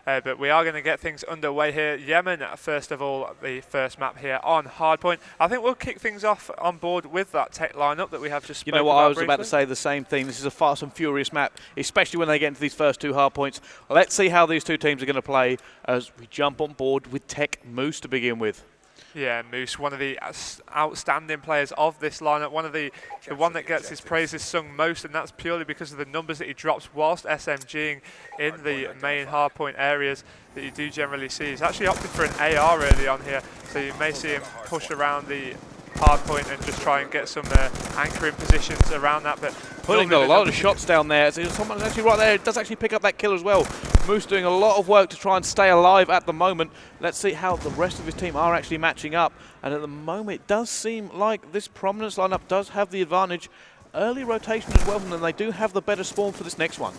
but we are going to get things underway here. Yemen, first of all, the first map here on Hardpoint. I think we'll kick things off on board with that tech lineup that we have just spoken about. You know what, I was briefly. about to say the same thing. This is a fast and furious map, especially when they get into these first two hardpoints. Let's see how these two teams are going to play as we jump on board with Tech Moose to begin with. Yeah, Moose, one of the outstanding players of this lineup, the one that gets his praises sung most, and that's purely because of the numbers that he drops whilst SMGing in the main hardpoint areas that you do generally see. He's actually opted for an AR early on here, so you may see him push around the hardpoint and just try and get some anchoring positions around that. But putting a lot of shots down there. So someone's actually right there. It does actually pick up that kill as well. Moose doing a lot of work to try and stay alive at the moment. Let's see how the rest of his team are actually matching up. And at the moment, it does seem like this Prominence lineup does have the advantage. Early rotation as well, and they do have the better spawn for this next one.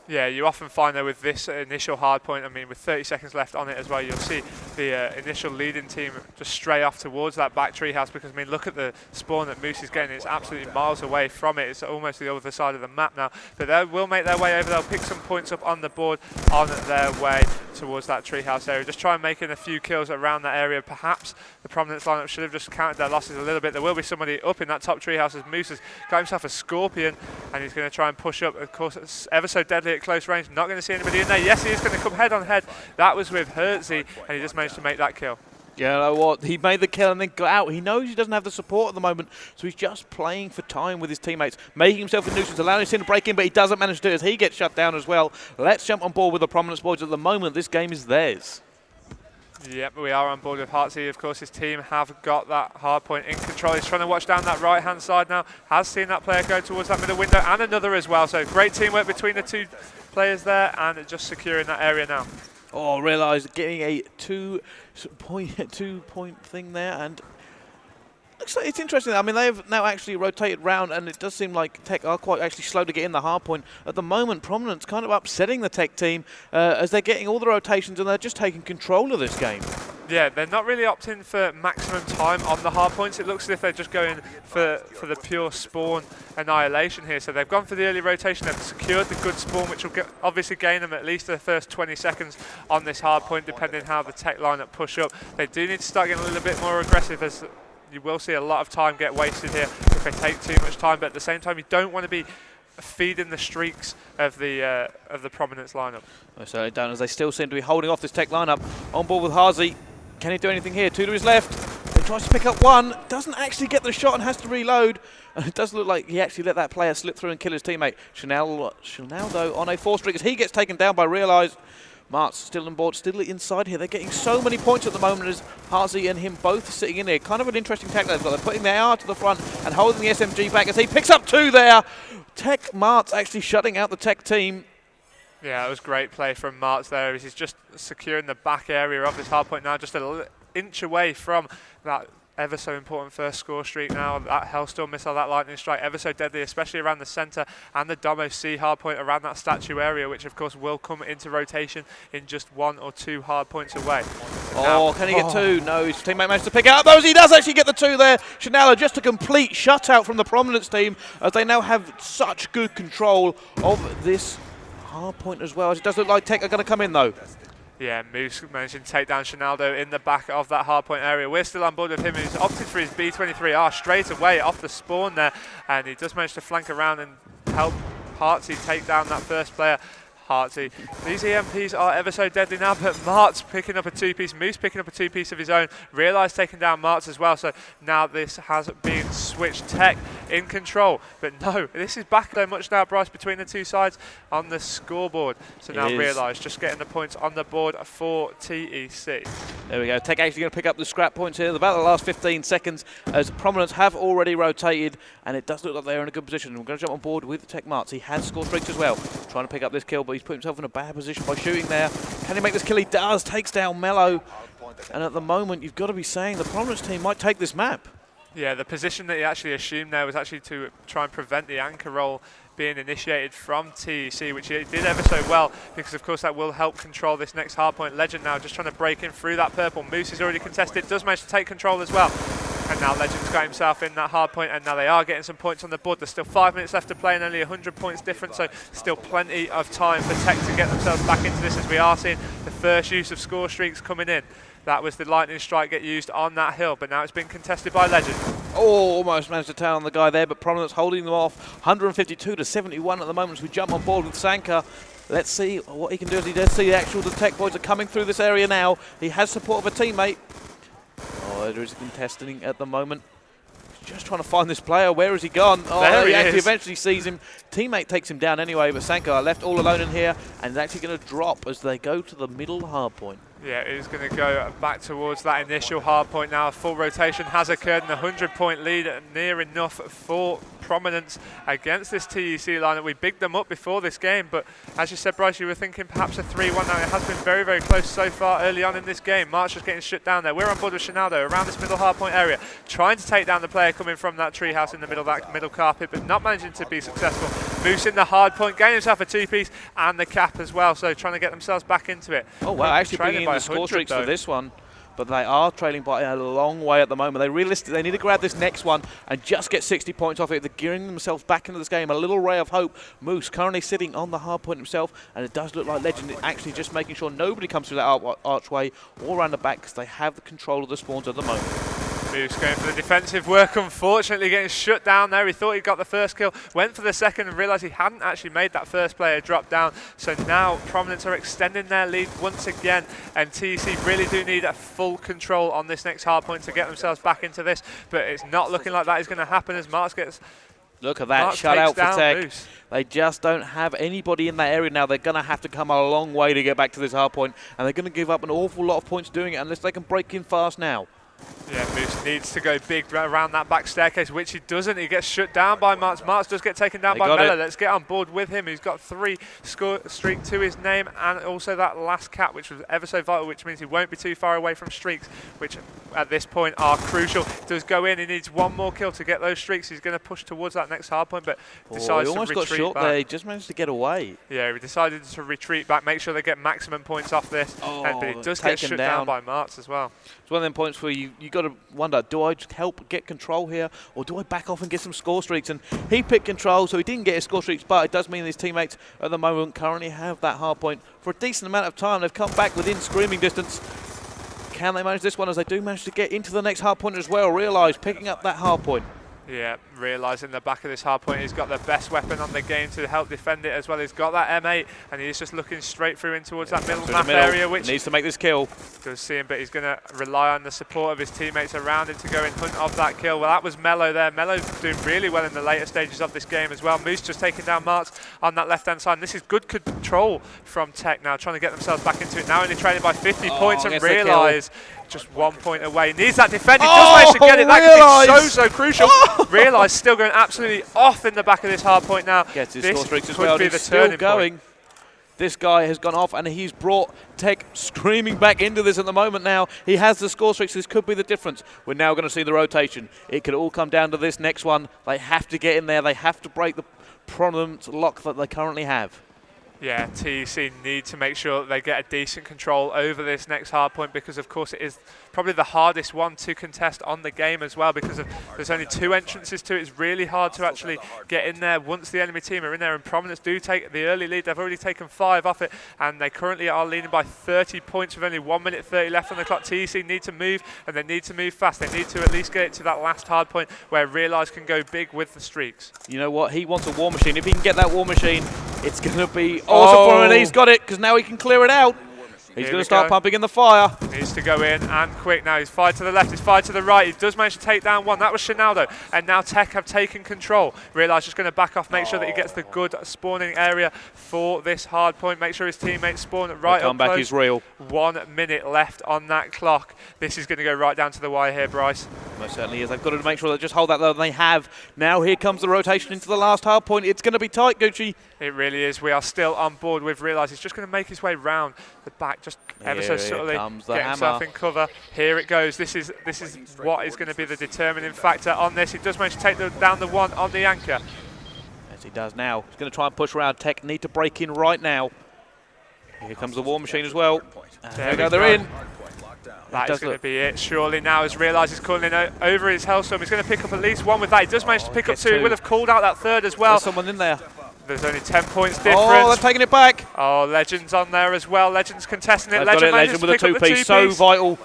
Yeah, you often find that with this initial hardpoint, I mean, with 30 seconds left on it as well, you'll see the initial leading team just stray off towards that back treehouse because, I mean, look at the spawn that Moose is getting. It's absolutely miles away from it. It's almost the other side of the map now. But they will make their way over. They'll pick some points up on the board on their way towards that treehouse area. Just try and make in a few kills around that area. Perhaps the Prominence lineup should have just counted their losses a little bit. There will be somebody up in that top treehouse as Moose has got himself a Scorpion, and he's going to try and push up. Of course, it's ever so deadly at close range. Not going to see anybody in there. Yes, he is going to come head on head. That was with Hertzy, and he just managed to make that kill. Yeah, you know what? He made the kill and then got out. He knows he doesn't have the support at the moment, so he's just playing for time with his teammates, making himself a nuisance, allowing his team to break in, but he doesn't manage to do it as he gets shut down as well. Let's jump on board with the Prominence boys. At the moment, this game is theirs. Yep, we are on board with Heartsy. Of course, his team have got that hard point in control. He's trying to watch down that right-hand side now. Has seen that player go towards that middle window and another as well. So great teamwork between the two players there and just securing that area now. Oh, realised getting a two-point thing there, and looks like it's interesting. I mean, they've now actually rotated round, and it does seem like Tech are quite actually slow to get in the hard point. At the moment, Prominence kind of upsetting the Tech team as they're getting all the rotations and they're just taking control of this game. Yeah, they're not really opting for maximum time on the hard points. It looks as if they're just going for the pure spawn annihilation here. So they've gone for the early rotation. They've secured the good spawn, which will obviously gain them at least the first 20 seconds on this hard point, depending how the Tech lineup push up. They do need to start getting a little bit more aggressive, as you will see a lot of time get wasted here if they take too much time. But at the same time, you don't want to be feeding the streaks of the Prominence lineup. I certainly don't, as they still seem to be holding off this Tech lineup. On board with Harzy. Can he do anything here? Two to his left. He tries to pick up one. Doesn't actually get the shot and has to reload. And it does look like he actually let that player slip through and kill his teammate. Chanel, though, on a 4-streak as he gets taken down by Realize. Mart's still on board, still inside here. They're getting so many points at the moment as Harzy and him both sitting in there. Kind of an interesting tactic they've got. They're putting their AR to the front and holding the SMG back as he picks up two there. Tech Mart's actually shutting out the Tech team. Yeah, it was great play from Martz there. He's just securing the back area of this hardpoint now, just an inch away from that ever so important first score streak now. That Hellstorm missile, that lightning strike, ever so deadly, especially around the centre, and the Domo C hardpoint around that statue area, which of course will come into rotation in just 1 or 2 hardpoints away. Can he get two? No, his teammate managed to pick out those. He does actually get the two there. Chanel, just a complete shutout from the Prominence team, as they now have such good control of this hard point as well, as it does look like Tech are going to come in though. Yeah, Moose managing to take down Shinaldo in the back of that hardpoint area. We're still on board with him. He's opted for his B23R straight away off the spawn there, and he does manage to flank around and help Heartsy take down that first player. Heartsy. These EMPs are ever so deadly now, but Mart's picking up a two-piece. Moose picking up a two-piece of his own. Realize taking down Mart's as well, so now this has been switched. Tech in control, but no, this is back so much now, Bryce, between the two sides on the scoreboard. So now Realize just getting the points on the board for TEC. There we go. Tech actually going to pick up the scrap points here. About the last 15 seconds, as Prominence have already rotated, and it does look like they're in a good position. We're going to jump on board with Tech Martz. He has scored streaks as well, trying to pick up this kill, but he's put himself in a bad position by shooting there. Can he make this kill? He does. Takes down Mello. And at the moment, you've got to be saying the Prominence team might take this map. Yeah, the position that he actually assumed there was actually to try and prevent the anchor roll being initiated from TEC, which he did ever so well, because of course that will help control this next hardpoint. Legend now just trying to break in through that purple. Moose is already contested, does manage to take control as well. And now Legend's got himself in that hard point, and now they are getting some points on the board. There's still 5 minutes left to play and only 100 points different, so still plenty of time for TEC to get themselves back into this, as we are seeing the first use of score streaks coming in. That was the lightning strike get used on that hill, but now it's been contested by Legend. Oh, almost managed to turn on the guy there, but Prominence holding them off. 152 to 71 at the moment as we jump on board with Sanka. Let's see what he can do as he does see the TEC boys are coming through this area now. He has support of a teammate. Oh, there is a contesting at the moment. Just trying to find this player. Where has he gone? Oh, there he he actually is. eventually sees him. Teammate takes him down anyway, but Sanka left all alone in here and is actually going to drop as they go to the middle hard point. Yeah, it is going to go back towards that initial hard point now. A full rotation has occurred and a 100-point lead near enough for Prominence against this TEC lineup. We bigged them up before this game, but as you said, Bryce, you were thinking perhaps a 3-1 now. It has been very, very close so far early on in this game. March just getting shut down there. We're on board with Shinaldo around this middle hard point area, trying to take down the player coming from that treehouse in the middle of that middle carpet, but not managing to be successful. Moose in the hard point, getting himself a 2-piece and the cap as well, so trying to get themselves back into it. Oh, wow, actually bringing in the score streaks for this one. But they are trailing by a long way at the moment. They need to grab this next one and just get 60 points off it. They're gearing themselves back into this game. A little ray of hope. Moose currently sitting on the hard point himself, and it does look like Legend is actually just making sure nobody comes through that archway or around the back, because they have the control of the spawns at the moment. Moose going for the defensive work, unfortunately getting shut down there. He thought he got the first kill, went for the second and realised he hadn't actually made that first player drop down. So now Prominence are extending their lead once again, and TEC really do need a full control on this next hard point to get themselves back into this, but it's not looking like that is going to happen as Marks gets... Look at that shutout for TEC. They just don't have anybody in that area now. They're going to have to come a long way to get back to this hard point, and they're going to give up an awful lot of points doing it unless they can break in fast now. Yeah, Moose needs to go big around that back staircase, which he doesn't. He gets shut down by Marks. Marks does get taken down by Mella. Let's get on board with him. He's got 3 score streak to his name, and also that last cap, which was ever so vital, which means he won't be too far away from streaks, which at this point are crucial. He does go in. He needs 1 more kill to get those streaks. He's going to push towards that next hard point, but decides he almost to retreat got short back. there. He just managed to get away. Yeah, he decided to retreat back, make sure they get maximum points off this, but he does get shut down by Marks as well. It's one of them points where you got to wonder, do I just help get control here, or do I back off and get some score streaks? And he picked control, so he didn't get his score streaks, but it does mean his teammates at the moment currently have that hard point for a decent amount of time. They've come back within screaming distance. Can they manage this one, as they do manage to get into the next hard point as well? Realise picking up that hard point. Yeah, realising the back of this hard point, he's got the best weapon on the game to help defend it as well. He's got that M8, and he's just looking straight through in towards that middle map area, which needs to make this kill. Does see him, but he's going to rely on the support of his teammates around him to go in hunt of that kill. Well, that was Mello there. Mello doing really well in the later stages of this game as well. Moose just taking down Marks on that left-hand side. And this is good control from TEC now, trying to get themselves back into it. Now only trailing by 50 points, and realise just 1 point away. Needs that defend. He does manage to get it. That could be so crucial. Realise still going absolutely off in the back of this hard point now. Gets his this score streaks as could well. be He's the still turning going. point. This guy has gone off, and he's brought TEC screaming back into this at the moment now. He has the score streaks. This could be the difference. We're now going to see the rotation. It could all come down to this next one. They have to get in there. They have to break the Prominence lock that they currently have. Yeah, TEC need to make sure that they get a decent control over this next hard point, because of course it is probably the hardest one to contest on the game as well, because there's only 2 entrances to it. It's really hard to actually get in there once the enemy team are in there, and Prominence do take the early lead. They've already taken 5 off it, and they currently are leading by 30 points with only 1 minute 30 left on the clock. TEC need to move, and they need to move fast. They need to at least get it to that last hard point where Realise can go big with the streaks. You know what? He wants a war machine. If he can get that war machine, it's going to be awesome for him. He's got it, because now he can clear it out. He's going to start pumping in the fire. Needs to go in and quick now. He's fired to the left, he's fired to the right. He does manage to take down 1. That was Shinaldo. And now TEC have taken control. Realise just going to back off, make sure that he gets the good spawning area for this hard point. Make sure his teammates spawn right up close. The comeback is real. 1 minute left on that clock. This is going to go right down to the wire here, Bryce. Most certainly is. They've got to make sure they just hold that though. They have. Now here comes the rotation into the last hard point. It's going to be tight, Gucci. It really is. We are still on board with Realise. He's just going to make his way round the back, just ever so subtly, get himself in cover. Here it goes. This is what is going to be the determining factor on this. He does manage to take down the 1 on the anchor. As he does now. He's going to try and push around. TEC need to break in right now. Here comes the war machine as well. There we go. They're in. That is going to be it, surely now, as Realise is calling in over his Hellstorm. He's going to pick up at least one with that. He does manage to pick up 2. He would have called out that 3rd as well. There's someone in there. There's only 10 points difference. Oh, they're taking it back. Oh, Legend's on there as well. Legend's contesting it. Legend Manages to with a pick up the 2-piece, so vital.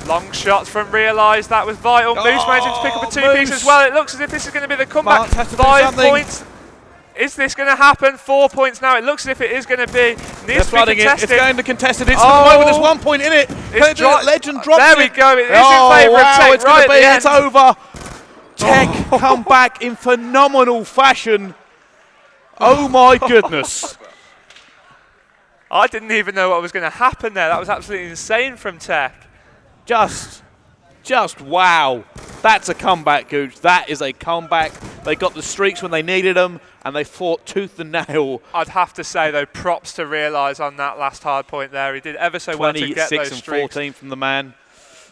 Long shots from Realise, that was vital. Moose managing to pick up a 2-piece as well. It looks as if this is going to be the comeback. 5 points. Is this going to happen? 4 points now. It looks as if it is going to be. Needs to be contested. It's going to contested. It's at the moment. There's 1 point in it. Legend drops it. There we go. It is in favour of TEC. It's going to be. It's over. TEC come back in phenomenal fashion. Oh my goodness. I didn't even know what was going to happen there. That was absolutely insane from TEC. Just wow. That's a comeback, Gooch. That is a comeback. They got the streaks when they needed them, and they fought tooth and nail. I'd have to say, though, props to Realise on that last hard point there. He did ever so well to get those streaks. 26 and 14 from the man.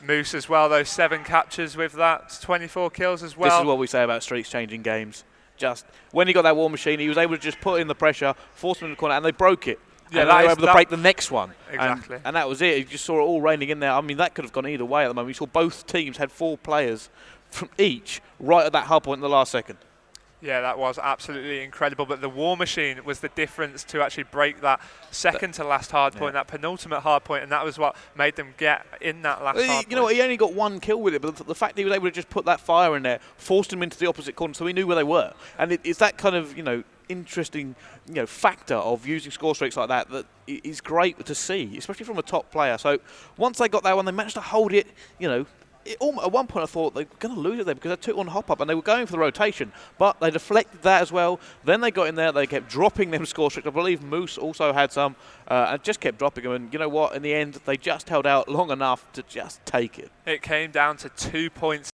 Moose as well, though, 7 captures with that. 24 kills as well. This is what we say about streaks changing games. Just when he got that War Machine, he was able to just put in the pressure, force them in the corner, and they broke it. Yeah, they were able to break the next one. Exactly. And that was it. You just saw it all raining in there. I mean, that could have gone either way at the moment. You saw both teams had 4 players from each right at that hard point in the last second. Yeah, that was absolutely incredible. But the War Machine was the difference to actually break that second to last hard point, that penultimate hard point, and that was what made them get in that last hard point. You know what, he only got 1 kill with it, but the fact that he was able to just put that fire in there forced him into the opposite corner, so he knew where they were. And it's that kind of, interesting, factor of using score streaks like that that is great to see, especially from a top player. So once they got that one, they managed to hold it, at one point I thought they were going to lose it there because they took on hop up and they were going for the rotation, but they deflected that as well. Then they got in there, they kept dropping them score streaks. I believe Moose also had some and just kept dropping them, and you know what, in the end they just held out long enough to just take it. It came down to 2 points